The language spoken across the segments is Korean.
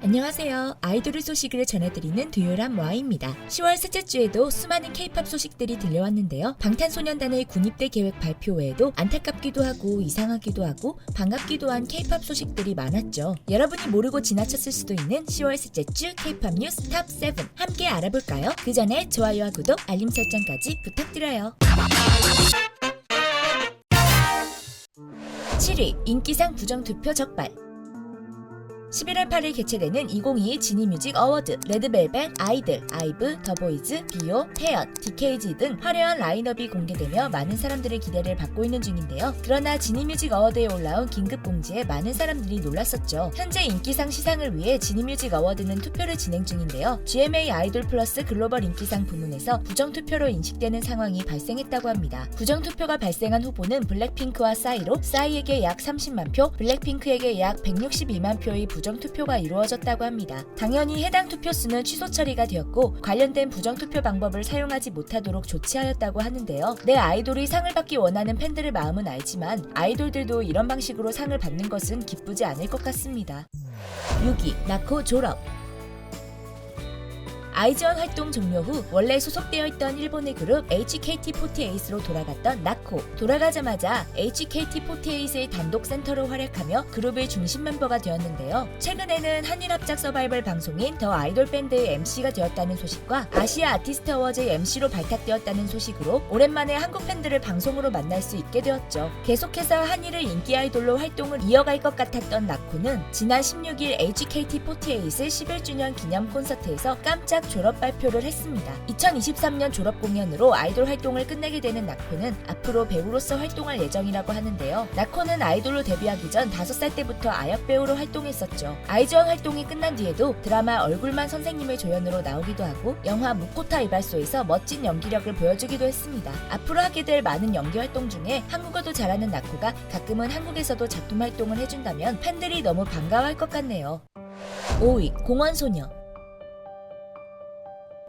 안녕하세요. 아이돌 소식을 전해드리는 두요람 와입니다. 10월 셋째 주에도 수많은 K-팝 소식들이 들려왔는데요. 방탄소년단의 군입대 계획 발표 외에도 안타깝기도 하고 이상하기도 하고 반갑기도 한 K-팝 소식들이 많았죠. 여러분이 모르고 지나쳤을 수도 있는 10월 셋째 주 K-팝 뉴스 탑 7 함께 알아볼까요? 그 전에 좋아요와 구독, 알림 설정까지 부탁드려요. 7위 인기상 부정투표 적발. 11월 8일 개최되는 2022 지니뮤직 어워드, 레드벨벳, 아이들, 아이브, 더보이즈, 비오, 태연, DKG 등 화려한 라인업이 공개되며 많은 사람들의 기대를 받고 있는 중인데요. 그러나 지니뮤직 어워드에 올라온 긴급 공지에 많은 사람들이 놀랐었죠. 현재 인기상 시상을 위해 지니뮤직 어워드는 투표를 진행 중인데요. GMA 아이돌 플러스 글로벌 인기상 부문에서 부정투표로 인식되는 상황이 발생했다고 합니다. 부정투표가 발생한 후보는 블랙핑크와 싸이로, 싸이에게 약 30만 표, 블랙핑크에게 약 162만 표의 부정투표가 이루어졌다고 합니다. 당연히 해당 투표수는 취소 처리가 되었고 관련된 부정투표 방법을 사용하지 못하도록 조치하였다고 하는데요. 내 아이돌이 상을 받기 원하는 팬들의 마음은 알지만 아이돌들도 이런 방식으로 상을 받는 것은 기쁘지 않을 것 같습니다. 6위 나코 졸업. 아이즈원 활동 종료 후 원래 소속되어 있던 일본의 그룹 HKT48으로 돌아갔던 나코. 돌아가자마자 HKT48의 단독 센터로 활약하며 그룹의 중심 멤버가 되었는데요. 최근에는 한일 합작 서바이벌 방송인 더 아이돌 밴드의 MC가 되었다는 소식과 아시아 아티스트 어워즈의 MC로 발탁되었다는 소식으로 오랜만에 한국 팬들을 방송으로 만날 수 있게 되었죠. 계속해서 한일의 인기 아이돌로 활동을 이어갈 것 같았던 나코는 지난 16일 HKT48의 11주년 기념 콘서트에서 깜짝 졸업 발표를 했습니다. 2023년 졸업 공연으로 아이돌 활동을 끝내게 되는 나코는 앞으로 배우로서 활동할 예정이라고 하는데요. 나코는 아이돌로 데뷔하기 전 5살 때부터 아역 배우로 활동했었죠. 아이즈원 활동이 끝난 뒤에도 드라마 얼굴만 선생님의 조연으로 나오기도 하고 영화 무코타 이발소에서 멋진 연기력을 보여주기도 했습니다. 앞으로 하게 될 많은 연기 활동 중에 한국어도 잘하는 나코가 가끔은 한국에서도 작품 활동을 해준다면 팬들이 너무 반가워할 것 같네요. 5위 공원소녀.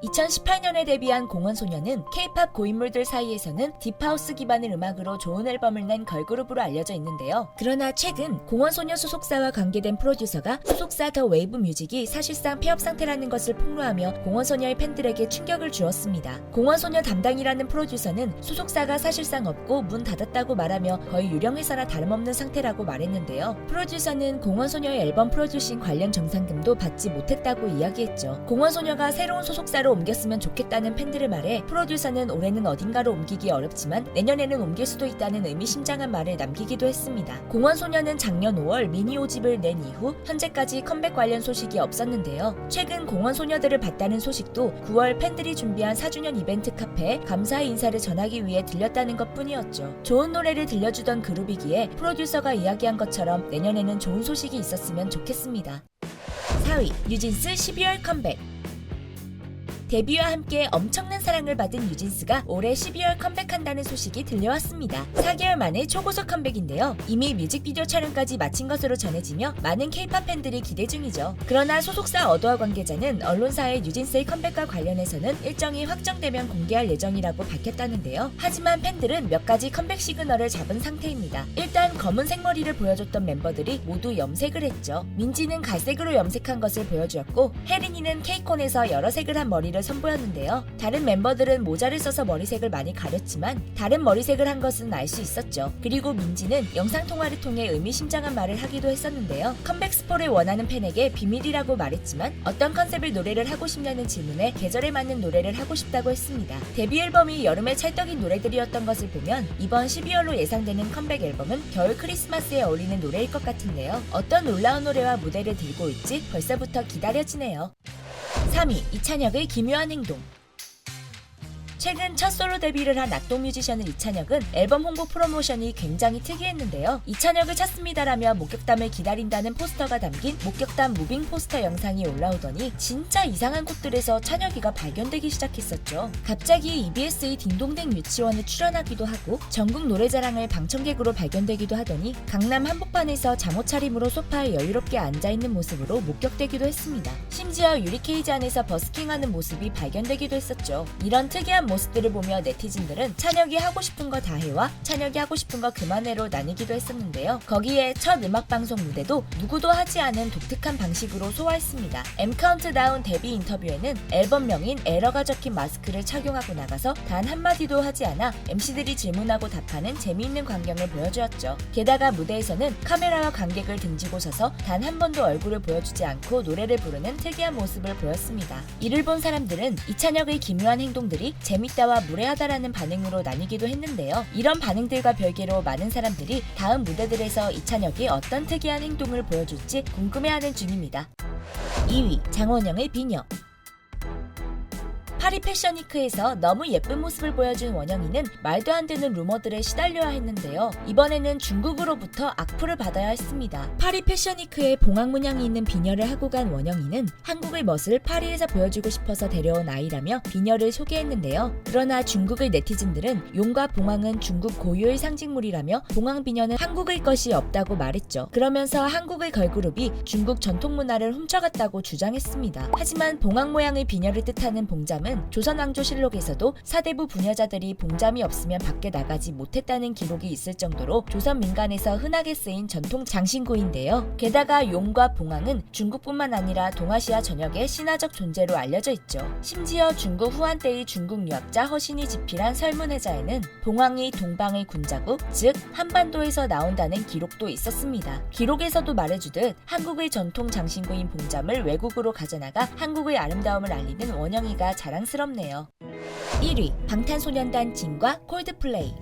2018년에 데뷔한 공원소녀는 K-팝 고인물들 사이에서는 딥하우스 기반의 음악으로 좋은 앨범을 낸 걸그룹으로 알려져 있는데요. 그러나 최근 공원소녀 소속사와 관계된 프로듀서가 소속사 더 웨이브 뮤직이 사실상 폐업 상태라는 것을 폭로하며 공원소녀의 팬들에게 충격을 주었습니다. 공원소녀 담당이라는 프로듀서는 소속사가 사실상 없고 문 닫았다고 말하며 거의 유령 회사나 다름없는 상태라고 말했는데요. 프로듀서는 공원소녀의 앨범 프로듀싱 관련 정산금도 받지 못했다고 이야기했죠. 공원소녀가 새로운 소속사로 옮겼으면 좋겠다는 팬들의 말에 프로듀서는 올해는 어딘가로 옮기기 어렵지만 내년에는 옮길 수도 있다는 의미심장한 말을 남기기도 했습니다. 공원소녀는 작년 5월 미니 5집을 낸 이후 현재까지 컴백 관련 소식이 없었는데요. 최근 공원소녀들을 봤다는 소식도 9월 팬들이 준비한 4주년 이벤트 카페에 감사의 인사를 전하기 위해 들렸다는 것뿐이었죠. 좋은 노래를 들려주던 그룹이기에 프로듀서가 이야기한 것처럼 내년에는 좋은 소식이 있었으면 좋겠습니다. 4위 뉴진스 12월 컴백. 데뷔와 함께 엄청난 사랑을 받은 뉴진스가 올해 12월 컴백한다는 소식이 들려왔습니다. 4개월 만에 초고속 컴백인데요. 이미 뮤직비디오 촬영까지 마친 것으로 전해지며 많은 K-팝 팬들이 기대 중이죠. 그러나 소속사 어도어 관계자는 언론사의 뉴진스의 컴백과 관련해서는 일정이 확정되면 공개할 예정이라고 밝혔다는데요. 하지만 팬들은 몇 가지 컴백 시그널을 잡은 상태입니다. 일단 검은색 머리를 보여줬던 멤버들이 모두 염색을 했죠. 민지는 갈색으로 염색한 것을 보여주었고 혜린이는 케이콘에서 여러 색을 한 머리를 선보였는데요. 다른 멤버들은 모자를 써서 머리색을 많이 가렸지만 다른 머리색을 한 것은 알 수 있었죠. 그리고 민지는 영상통화를 통해 의미심장한 말을 하기도 했었는데요. 컴백 스포를 원하는 팬에게 비밀이라고 말했지만 어떤 컨셉의 노래를 하고 싶냐는 질문에 계절에 맞는 노래를 하고 싶다고 했습니다. 데뷔 앨범이 여름에 찰떡인 노래들이었던 것을 보면 이번 12월로 예상되는 컴백 앨범은 겨울 크리스마스에 어울리는 노래일 것 같은데요. 어떤 놀라운 노래와 무대를 들고 올지 벌써부터 기다려지네요. 3위 이찬혁의 기묘한 행동. 최근 첫 솔로 데뷔를 한 악동 뮤지션의 이찬혁은 앨범 홍보 프로모션이 굉장히 특이했는데요. 이찬혁을 찾습니다라며 목격담을 기다린다는 포스터가 담긴 목격담 무빙 포스터 영상이 올라오더니 진짜 이상한 곳들에서 찬혁이가 발견되기 시작했었죠. 갑자기 EBS의 딩동댕 유치원에 출연하기도 하고 전국 노래자랑을 방청객으로 발견되기도 하더니 강남 한복판에서 잠옷 차림으로 소파에 여유롭게 앉아있는 모습으로 목격되기도 했습니다. 심지어 유리 케이지 안에서 버스킹하는 모습이 발견되기도 했었죠. 이런 특이한 모습들을 보며 네티즌들은 찬혁이 하고 싶은 거 다 해와 찬혁이 하고 싶은 거 그만해로 나뉘기도 했었는데요. 거기에 첫 음악방송 무대도 누구도 하지 않은 독특한 방식으로 소화했습니다. M 카운트다운 데뷔 인터뷰에는 앨범명인 에러가 적힌 마스크를 착용하고 나가서 단 한마디도 하지 않아 MC들이 질문하고 답하는 재미있는 광경을 보여주었죠. 게다가 무대에서는 카메라와 관객을 등지고 서서 단 한 번도 얼굴을 보여주지 않고 노래를 부르는 특이한 모습을 보였습니다. 이를 본 사람들은 이찬혁의 기묘한 행동들이 재밌다와 무례하다라는 반응으로 나뉘기도 했는데요. 이런 반응들과 별개로 많은 사람들이 다음 무대들에서 이찬혁이 어떤 특이한 행동을 보여줄지 궁금해하는 중입니다. 2위 장원영의 비녀. 파리 패션위크에서 너무 예쁜 모습을 보여준 원영이는 말도 안 되는 루머들에 시달려야 했는데요. 이번에는 중국으로부터 악플을 받아야 했습니다. 파리 패션위크에 봉황 문양이 있는 비녀를 하고 간 원영이는 한국의 멋을 파리에서 보여주고 싶어서 데려온 아이라며 비녀를 소개했는데요. 그러나 중국의 네티즌들은 용과 봉황은 중국 고유의 상징물이라며 봉황 비녀는 한국의 것이 없다고 말했죠. 그러면서 한국의 걸그룹이 중국 전통 문화를 훔쳐갔다고 주장했습니다. 하지만 봉황 모양의 비녀를 뜻하는 봉잠은 조선왕조실록에서도 사대부 부녀자들이 봉잠이 없으면 밖에 나가지 못했다는 기록이 있을 정도로 조선 민간에서 흔하게 쓰인 전통 장신구인데요. 게다가 용과 봉황은 중국뿐만 아니라 동아시아 전역의 신화적 존재로 알려져 있죠. 심지어 중국 후한 때의 중국 유학자 허신이 집필한 설문회자에는 봉황이 동방의 군자국, 즉 한반도에서 나온다는 기록도 있었습니다. 기록에서도 말해주듯 한국의 전통 장신구인 봉잠을 외국으로 가져나가 한국의 아름다움을 알리는 원영이가 자랑스럽네요. 1위 방탄소년단 진과 콜드플레이.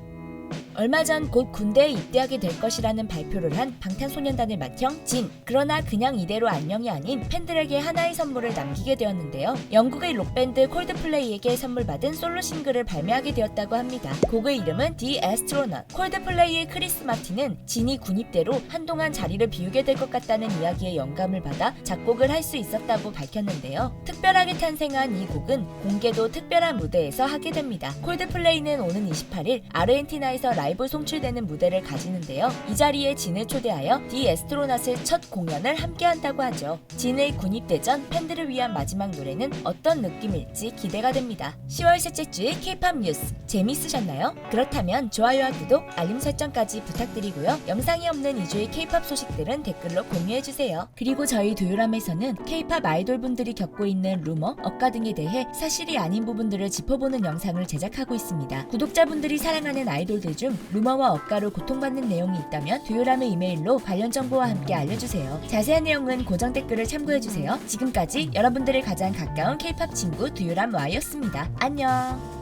얼마 전 곧 군대에 입대하게 될 것이라는 발표를 한 방탄소년단의 맏형 진. 그러나 그냥 이대로 안녕이 아닌 팬들에게 하나의 선물을 남기게 되었는데요. 영국의 록밴드 콜드플레이에게 선물받은 솔로 싱글을 발매하게 되었다고 합니다. 곡의 이름은 The Astronaut. 콜드플레이의 크리스 마틴은 진이 군입대로 한동안 자리를 비우게 될 것 같다는 이야기에 영감을 받아 작곡을 할 수 있었다고 밝혔는데요. 특별하게 탄생한 이 곡은 공개도 특별한 무대에서 하게 됩니다. 콜드플레이는 오는 28일 아르헨티나에서 라이브 송출되는 무대를 가지는데요. 이 자리에 진을 초대하여 디 에스트로낫의 첫 공연을 함께한다고 하죠. 진의 군입대 전 팬들을 위한 마지막 노래는 어떤 느낌일지 기대가 됩니다. 10월 셋째 주의 K-POP 뉴스 재미있으셨나요? 그렇다면 좋아요와 구독, 알림 설정까지 부탁드리고요. 영상이 없는 2주의 K-POP 소식들은 댓글로 공유해주세요. 그리고 저희 두유람에서는 K-POP 아이돌분들이 겪고 있는 루머, 억가 등에 대해 사실이 아닌 부분들을 짚어보는 영상을 제작하고 있습니다. 구독자분들이 사랑하는 아이돌들 중 루머와 억가로 고통받는 내용이 있다면 두유람의 이메일로 관련 정보와 함께 알려주세요. 자세한 내용은 고정 댓글을 참고해주세요. 지금까지 여러분들의 가장 가까운 K-POP 친구 두유람 Y였습니다. 안녕.